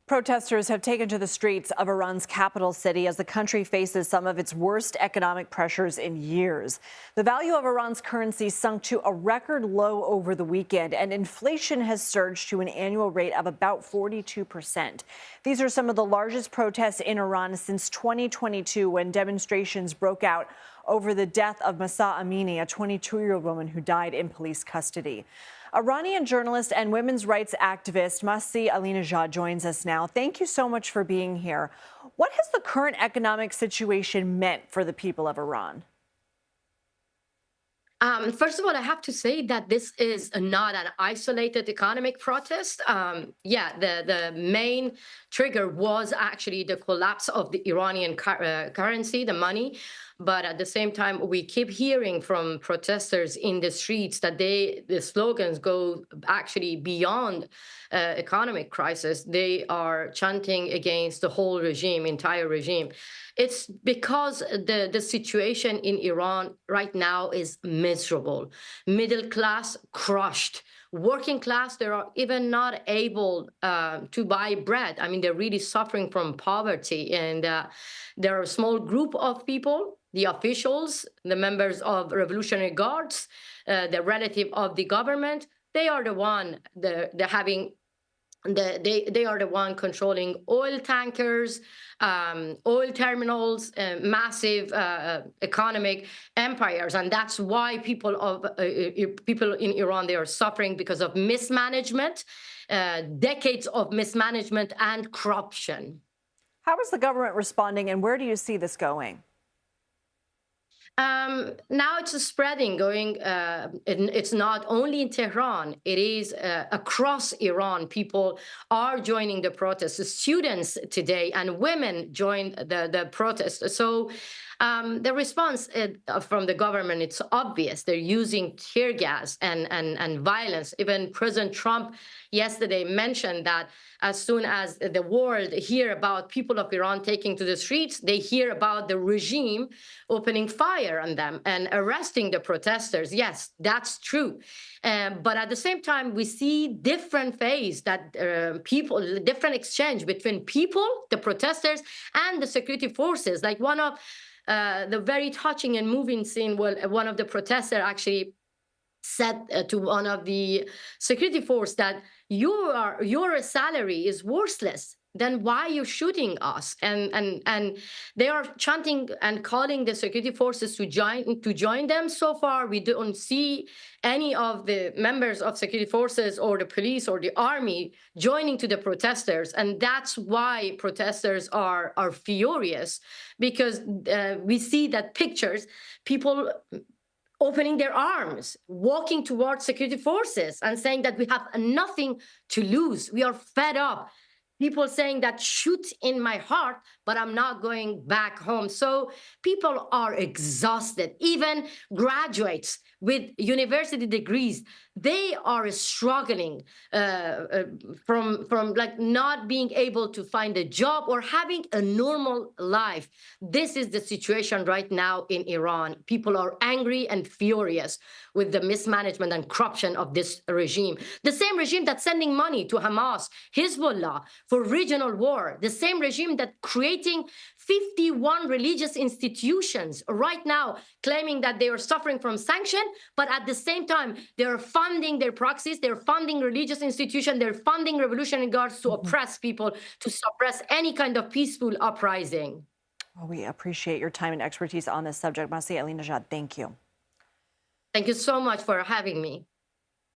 Protesters have taken to the streets of Iran's capital city as the country faces some of its worst economic pressures in years. The value of Iran's currency sunk to a record low over the weekend, and inflation has surged to an annual rate of about 42%. These are some of the largest protests in Iran since 2022, when demonstrations broke out over the death of Masih Alinejad, a 22-year-old woman who died in police custody. Iranian journalist and women's rights activist Masih Alinejad joins us now. Thank you so much for being here. What has the current economic situation meant for the people of Iran? First of all, I have to say that this is not an isolated economic protest. The main trigger was actually the collapse of the Iranian currency, the money. But at the same time, we keep hearing from protesters in the streets that the slogans go actually beyond economic crisis. They are chanting against the whole regime, entire regime. It's because the situation in Iran right now is miserable. Middle class crushed. Working class, they are even not able to buy bread. I mean, they're really suffering from poverty. And there are a small group of people, the officials, the members of Revolutionary Guards, the relative of the government. They are the one they are the one controlling oil tankers, oil terminals, massive economic empires, and that's why people in Iran, they are suffering because of mismanagement, decades of mismanagement and corruption. How is the government responding, and where do you see this going? Now it's spreading, going. It's not only in Tehran; it is across Iran. People are joining the protests. The students today and women joined the protest. So the response from the government, it's obvious. They're using tear gas and violence. Even President Trump yesterday mentioned that as soon as the world hear about people of Iran taking to the streets, they hear about the regime opening fire on them and arresting the protesters. Yes, that's true. But at the same time, we see different phase that different exchange between people, the protesters, and the security forces. Like one of the very touching and moving scene, well, one of the protesters actually said to one of the security force that your salary is worthless, then why are you shooting us? And they are chanting and calling the security forces to join them. So far, we don't see any of the members of security forces or the police or the army joining to the protesters. And that's why protesters are furious, because we see that pictures, people opening their arms, walking towards security forces and saying that we have nothing to lose. We are fed up. People saying that shoot in my heart, but I'm not going back home. So people are exhausted. Even graduates with university degrees, they are struggling from like not being able to find a job or having a normal life. This is the situation right now in Iran. People are angry and furious with the mismanagement and corruption of this regime. The same regime that's sending money to Hamas, Hezbollah for regional war. The same regime that creating 51 religious institutions right now, claiming that they are suffering from sanction, but at the same time, they're funding their proxies, they're funding religious institutions, they're funding Revolutionary Guards to oppress people, to suppress any kind of peaceful uprising. Well, we appreciate your time and expertise on this subject. Masih Alinejad, thank you. Thank you so much for having me.